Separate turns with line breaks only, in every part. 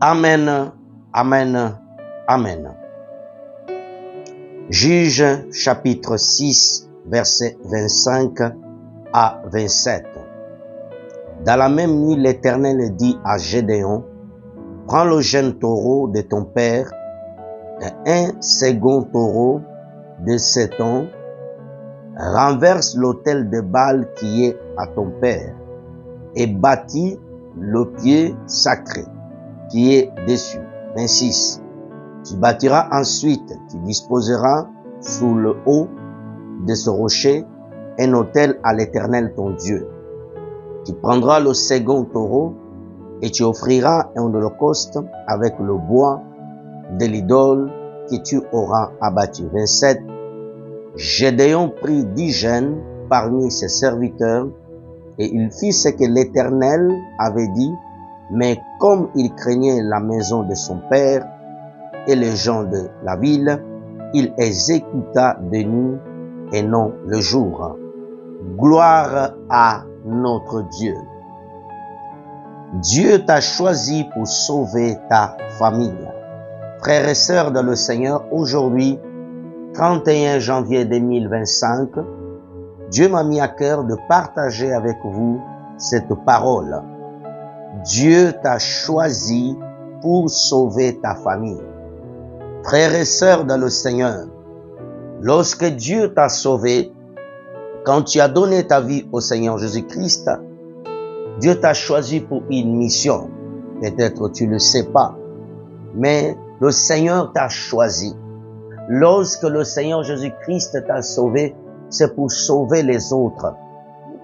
Amen, amen, amen. Juge chapitre 6, versets 25 à 27. Dans la même nuit, l'Éternel dit à Gédéon, « Prends le jeune taureau de ton père et un second taureau de 7 ans, renverse l'autel de Baal qui est à ton père et bâtis le pied sacré qui est dessus. » 26. Tu bâtiras ensuite, tu disposeras sous le haut de ce rocher un autel à l'Éternel ton Dieu. Tu prendras le second taureau et tu offriras un holocauste avec le bois de l'idole que tu auras abattu. 27. Gédéon prit 10 jeunes parmi ses serviteurs et il fit ce que l'Éternel avait dit, mais comme il craignait la maison de son père et les gens de la ville, il exécuta de nuit et non le jour. Gloire à notre Dieu. Dieu t'a choisi pour sauver ta famille. Frères et sœurs dans le Seigneur, aujourd'hui, 31 janvier 2025, Dieu m'a mis à cœur de partager avec vous cette parole. Dieu t'a choisi pour sauver ta famille. Frères et sœurs dans le Seigneur, lorsque Dieu t'a sauvé, quand tu as donné ta vie au Seigneur Jésus-Christ, Dieu t'a choisi pour une mission. Peut-être tu ne le sais pas, mais le Seigneur t'a choisi. Lorsque le Seigneur Jésus-Christ t'a sauvé, c'est pour sauver les autres.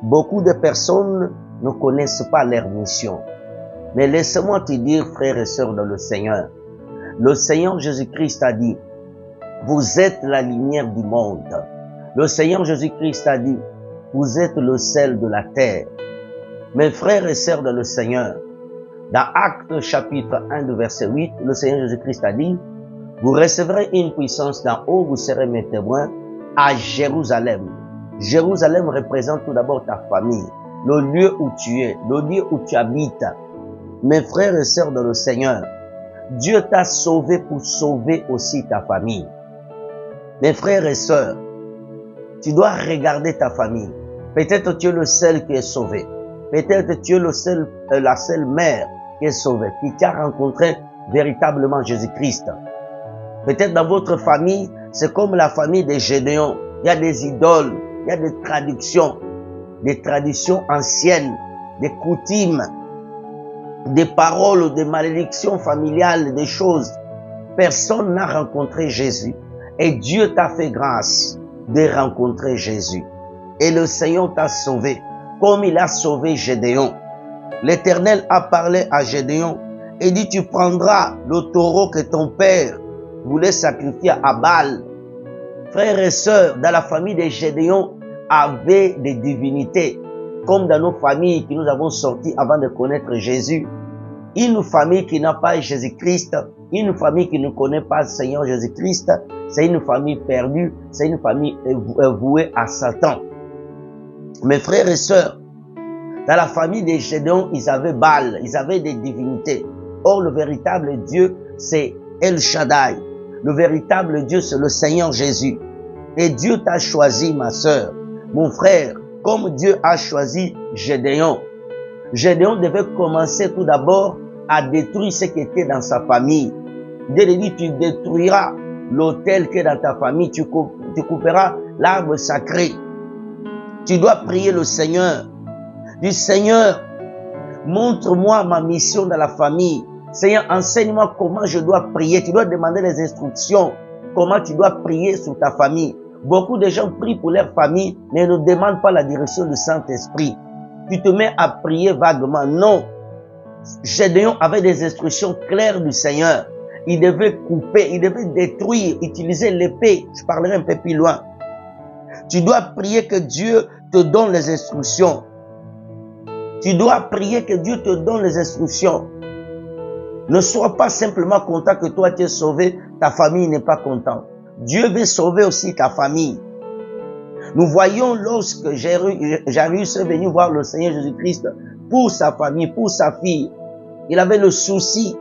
Beaucoup de personnes ne connaissent pas leur mission. Mais laisse-moi te dire, frères et sœurs dans le Seigneur Jésus-Christ a dit, vous êtes la lumière du monde. Le Seigneur Jésus-Christ a dit, vous êtes le sel de la terre. Mes frères et sœurs dans le Seigneur, dans Actes chapitre 1 de verset 8, le Seigneur Jésus-Christ a dit, vous recevrez une puissance d'en haut, vous serez mes témoins à Jérusalem. Jérusalem représente tout d'abord ta famille, le lieu où tu es, le lieu où tu habites. Mes frères et sœurs dans le Seigneur, Dieu t'a sauvé pour sauver aussi ta famille. Mes frères et sœurs, tu dois regarder ta famille. Peut-être tu es le seul qui est sauvé. Peut-être tu es la seule mère qui est sauvée, qui t'a rencontré véritablement Jésus-Christ. Peut-être dans votre famille, c'est comme la famille de Gédéon. Il y a des idoles, il y a des traditions anciennes, des coutumes, des paroles, des malédictions familiales, des choses. Personne n'a rencontré Jésus. Et Dieu t'a fait grâce de rencontrer Jésus. Et le Seigneur t'a sauvé, comme il a sauvé Gédéon. L'Éternel a parlé à Gédéon et dit, tu prendras le taureau que ton père voulait sacrifier à Baal. Frères et sœurs, dans la famille de Gédéon, avait des divinités, comme dans nos familles que nous avons sorties avant de connaître Jésus. Une famille qui n'a pas Jésus-Christ, une famille qui ne connaît pas le Seigneur Jésus-Christ, c'est une famille perdue, c'est une famille vouée à Satan. Mes frères et sœurs, dans la famille des Gédéon, ils avaient Baal, ils avaient des divinités. Or, le véritable Dieu, c'est El Shaddai. Le véritable Dieu, c'est le Seigneur Jésus. Et Dieu t'a choisi, ma sœur, mon frère, comme Dieu a choisi Gédéon. Gédéon devait commencer tout d'abord à détruire ce qui était dans sa famille. Dieu lui dit, tu détruiras l'autel qui est dans ta famille, tu couperas l'arbre sacré. Tu dois prier le Seigneur. Dis, Seigneur, montre-moi ma mission dans la famille. Seigneur, enseigne-moi comment je dois prier. Tu dois demander les instructions. Comment tu dois prier sur ta famille. Beaucoup de gens prient pour leur famille, mais ne demandent pas la direction du Saint-Esprit. Tu te mets à prier vaguement. Non. Gédéon avait des instructions claires du Seigneur. Il devait couper, il devait détruire, utiliser l'épée. Je parlerai un peu plus loin. Tu dois prier que Dieu te donne les instructions. Tu dois prier que Dieu te donne les instructions. Ne sois pas simplement content que toi tu es sauvé, ta famille n'est pas contente. Dieu veut sauver aussi ta famille. Nous voyons lorsque Jairus est venu voir le Seigneur Jésus-Christ pour sa famille, pour sa fille. Il avait le souci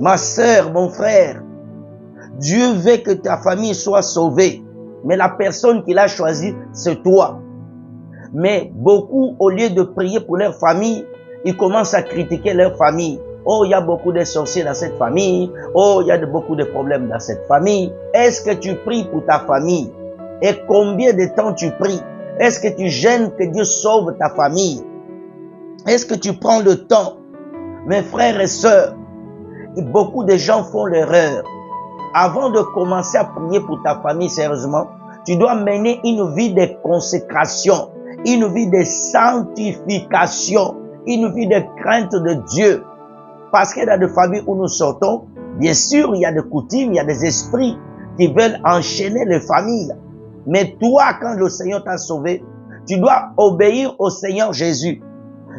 Ma sœur, mon frère, Dieu veut que ta famille soit sauvée. Mais la personne qu'il a choisie, c'est toi. Mais beaucoup, au lieu de prier pour leur famille, ils commencent à critiquer leur famille. Oh, il y a beaucoup de sorciers dans cette famille. Oh, il y a beaucoup de problèmes dans cette famille. Est-ce que tu pries pour ta famille? Et combien de temps tu pries? Est-ce que tu gênes que Dieu sauve ta famille? Est-ce que tu prends le temps? Mes frères et sœurs, beaucoup de gens font l'erreur. Avant de commencer à prier pour ta famille sérieusement, tu dois mener une vie de consécration, une vie de sanctification, une vie de crainte de Dieu. Parce que dans des familles où nous sortons, bien sûr, il y a des coutumes, il y a des esprits qui veulent enchaîner les familles. Mais toi, quand le Seigneur t'a sauvé, tu dois obéir au Seigneur Jésus.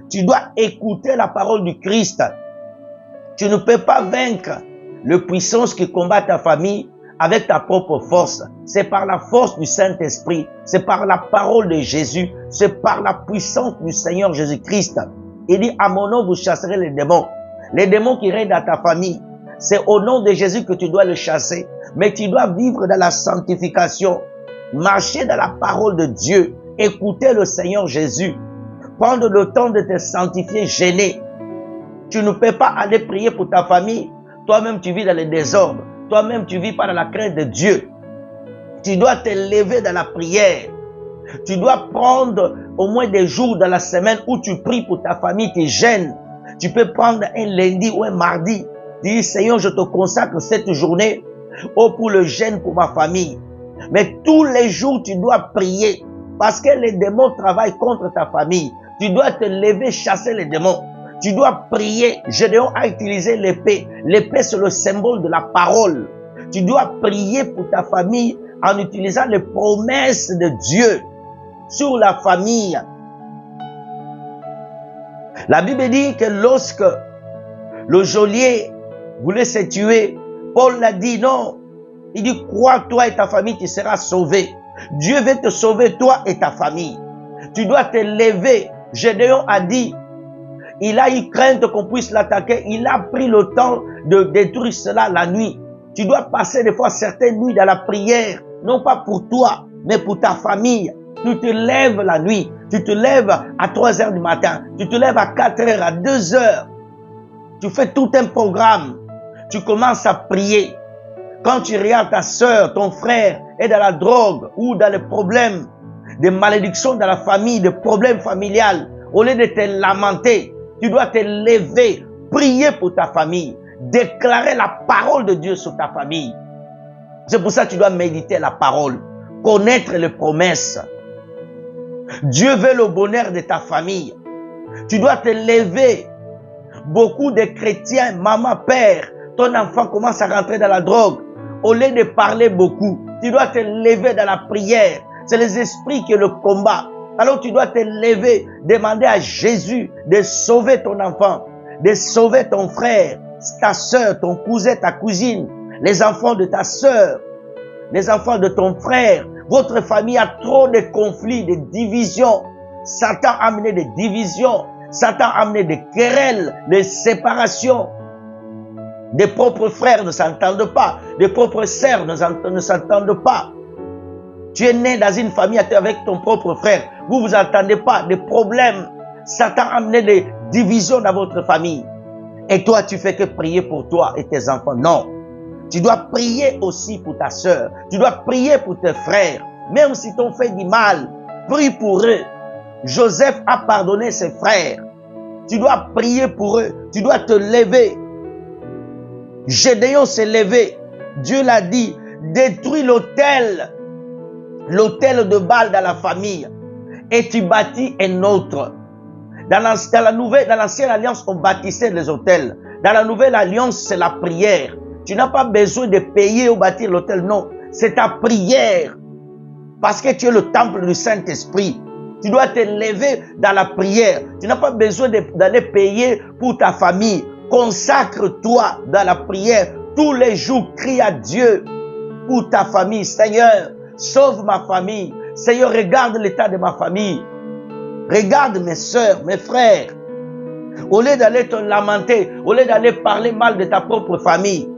Tu dois écouter la parole du Christ. Tu ne peux pas vaincre le puissance qui combat ta famille avec ta propre force. C'est par la force du Saint-Esprit. C'est par la parole de Jésus. C'est par la puissance du Seigneur Jésus-Christ. Il dit, à mon nom, vous chasserez les démons. Les démons qui règnent dans ta famille. C'est au nom de Jésus que tu dois les chasser. Mais tu dois vivre dans la sanctification. Marcher dans la parole de Dieu. Écouter le Seigneur Jésus. Prendre le temps de te sanctifier, gêner. Tu ne peux pas aller prier pour ta famille. Toi-même, tu vis dans le désordre. Toi-même, tu vis pas dans la crainte de Dieu. Tu dois te lever dans la prière. Tu dois prendre au moins des jours dans la semaine où tu pries pour ta famille, tu gênes. Tu peux prendre un lundi ou un mardi. Dis, Seigneur, je te consacre cette journée pour le jeûne pour ma famille. Mais tous les jours, tu dois prier. Parce que les démons travaillent contre ta famille. Tu dois te lever, chasser les démons. Tu dois prier. Gédéon a utilisé l'épée. L'épée, c'est le symbole de la parole. Tu dois prier pour ta famille en utilisant les promesses de Dieu sur la famille. La Bible dit que lorsque le geôlier voulait se tuer, Paul l'a dit non. Il dit, crois toi et ta famille, tu seras sauvé. Dieu veut te sauver, toi et ta famille. Tu dois te lever. Gédéon a dit, il a eu crainte qu'on puisse l'attaquer. Il a pris le temps de détruire cela la nuit. Tu dois passer des fois certaines nuits dans la prière. Non pas pour toi, mais pour ta famille. Tu te lèves la nuit. Tu te lèves à 3 heures du matin. Tu te lèves à 4 heures, à 2 heures. Tu fais tout un programme. Tu commences à prier. Quand tu regardes ta sœur, ton frère est dans la drogue ou dans les problèmes, des malédictions dans la famille, des problèmes familiales, au lieu de te lamenter, tu dois te lever, prier pour ta famille, déclarer la parole de Dieu sur ta famille. C'est pour ça que tu dois méditer la parole, connaître les promesses. Dieu veut le bonheur de ta famille. Tu dois te lever. Beaucoup de chrétiens, maman, père, ton enfant commence à rentrer dans la drogue. Au lieu de parler beaucoup, tu dois te lever dans la prière. C'est les esprits qui le combattent. Alors tu dois te lever, demander à Jésus de sauver ton enfant, de sauver ton frère, ta soeur, ton cousin, ta cousine, les enfants de ta soeur, les enfants de ton frère. Votre famille a trop de conflits, de divisions. Satan a amené des divisions. Satan a amené des querelles, des séparations. Des propres frères ne s'entendent pas. Des propres sœurs ne s'entendent pas. Tu es né dans une famille avec ton propre frère. Vous vous entendez pas. Des problèmes. Satan a amené des divisions dans votre famille. Et toi, tu fais que prier pour toi et tes enfants. Non. Tu dois prier aussi pour ta sœur. Tu dois prier pour tes frères. Même si t'ont fait du mal, prie pour eux. Joseph a pardonné ses frères. Tu dois prier pour eux. Tu dois te lever. Gédéon s'est levé. Dieu l'a dit, détruis l'autel de Baal dans la famille et tu bâtis un autre. Dans l'ancienne alliance, on bâtissait les autels. Dans la nouvelle alliance, c'est la prière. Tu n'as pas besoin de payer ou bâtir l'autel, non. C'est ta prière. Parce que tu es le temple du Saint-Esprit. Tu dois te lever dans la prière. Tu n'as pas besoin d'aller payer pour ta famille. Consacre-toi dans la prière. Tous les jours, crie à Dieu pour ta famille. Seigneur, sauve ma famille. Seigneur, regarde l'état de ma famille. Regarde mes soeurs, mes frères. Au lieu d'aller te lamenter, au lieu d'aller parler mal de ta propre famille.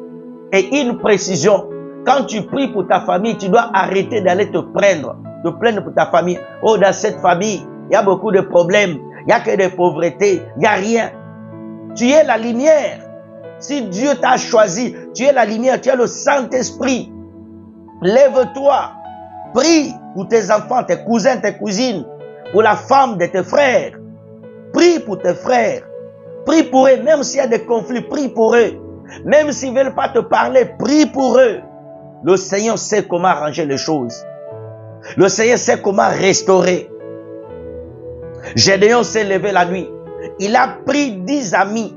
Et une précision, quand tu pries pour ta famille, tu dois arrêter d'aller te plaindre pour ta famille. Oh, dans cette famille, il y a beaucoup de problèmes, il n'y a que des pauvretés, il n'y a rien. Tu es la lumière. Si Dieu t'a choisi, tu es la lumière, tu es le Saint-Esprit. Lève-toi, prie pour tes enfants, tes cousins, tes cousines, pour la femme de tes frères. Prie pour tes frères. Prie pour eux, même s'il y a des conflits, prie pour eux. Même s'ils ne veulent pas te parler, prie pour eux. Le Seigneur sait comment arranger les choses. Le Seigneur sait comment restaurer. Gédéon s'est levé la nuit. Il a pris 10 amis.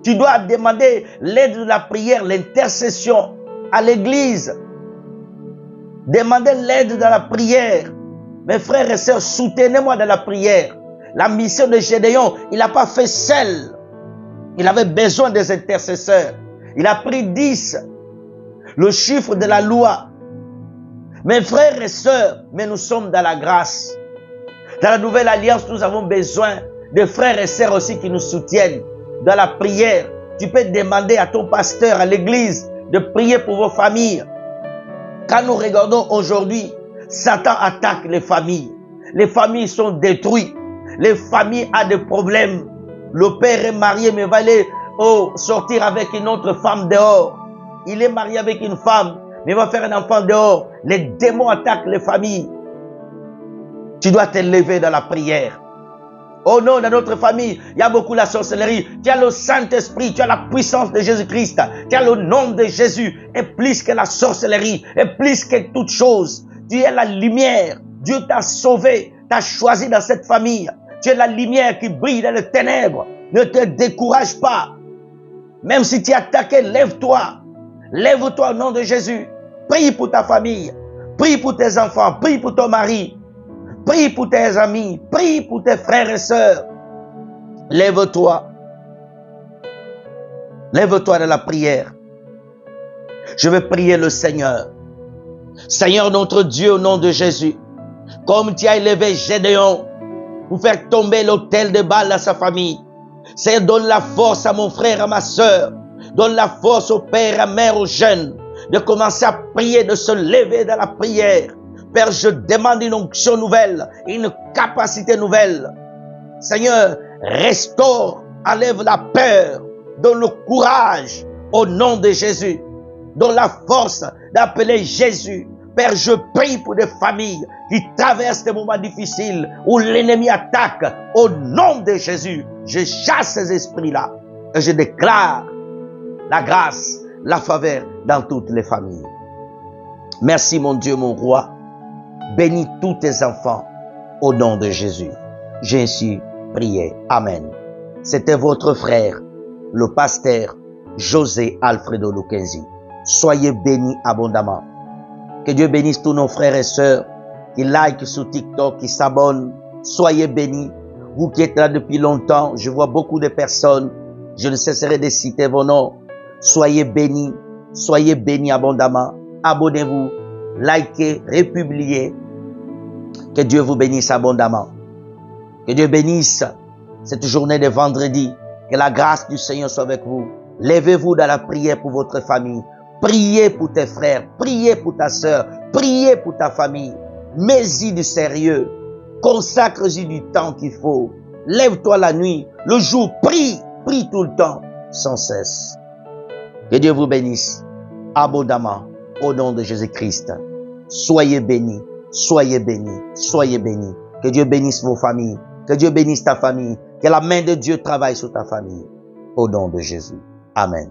Tu dois demander l'aide de la prière, l'intercession à l'église. Demandez l'aide de la prière. Mes frères et sœurs, soutenez-moi dans la prière. La mission de Gédéon, il n'a pas fait seul. Il avait besoin des intercesseurs. Il a pris 10. Le chiffre de la loi. Mes frères et sœurs, mais nous sommes dans la grâce. Dans la nouvelle alliance, nous avons besoin de frères et sœurs aussi qui nous soutiennent. Dans la prière, tu peux demander à ton pasteur, à l'église, de prier pour vos familles. Quand nous regardons aujourd'hui, Satan attaque les familles. Les familles sont détruites. Les familles ont des problèmes. Le père est marié, mais va aller sortir avec une autre femme dehors. Il est marié avec une femme, mais va faire un enfant dehors. Les démons attaquent les familles. Tu dois te lever dans la prière. Oh non, dans notre famille, il y a beaucoup la sorcellerie. Tu as le Saint-Esprit, tu as la puissance de Jésus-Christ. Tu as le nom de Jésus. Et plus que la sorcellerie, et plus que toute chose. Tu es la lumière. Dieu t'a sauvé, t'a choisi dans cette famille. Tu es la lumière qui brille dans les ténèbres. Ne te décourage pas. Même si tu es attaqué, lève-toi. Lève-toi au nom de Jésus. Prie pour ta famille. Prie pour tes enfants. Prie pour ton mari. Prie pour tes amis. Prie pour tes frères et sœurs. Lève-toi. Lève-toi dans la prière. Je vais prier le Seigneur. Seigneur notre Dieu, au nom de Jésus, comme tu as élevé Gédéon pour faire tomber l'autel de Baal à sa famille, Seigneur, donne la force à mon frère, à ma sœur. Donne la force au père, à mère, aux jeunes, de commencer à prier, de se lever dans la prière. Père, je demande une onction nouvelle, une capacité nouvelle. Seigneur, restaure, enlève la peur, donne le courage au nom de Jésus. Donne la force d'appeler Jésus. Père, je prie pour des familles qui traversent des moments difficiles où l'ennemi attaque. Au nom de Jésus, je chasse ces esprits-là et je déclare la grâce, la faveur dans toutes les familles. Merci mon Dieu, mon roi. Bénis tous tes enfants au nom de Jésus. J'ai ainsi prié. Amen. C'était votre frère, le pasteur José Alfredo Luquenzi. Soyez bénis abondamment. Que Dieu bénisse tous nos frères et sœurs qui like sur TikTok, qui s'abonnent. Soyez bénis. Vous qui êtes là depuis longtemps, je vois beaucoup de personnes. Je ne cesserai de citer vos noms. Soyez bénis abondamment. Abonnez-vous, likez, republiez. Que Dieu vous bénisse abondamment. Que Dieu bénisse cette journée de vendredi. Que la grâce du Seigneur soit avec vous. Levez-vous dans la prière pour votre famille. Priez pour tes frères, priez pour ta sœur, priez pour ta famille. Mets-y du sérieux. Consacre-y du temps qu'il faut. Lève-toi la nuit, le jour, prie tout le temps, sans cesse. Que Dieu vous bénisse abondamment au nom de Jésus-Christ. Soyez bénis, soyez bénis, soyez bénis. Que Dieu bénisse vos familles, que Dieu bénisse ta famille, que la main de Dieu travaille sur ta famille. Au nom de Jésus. Amen.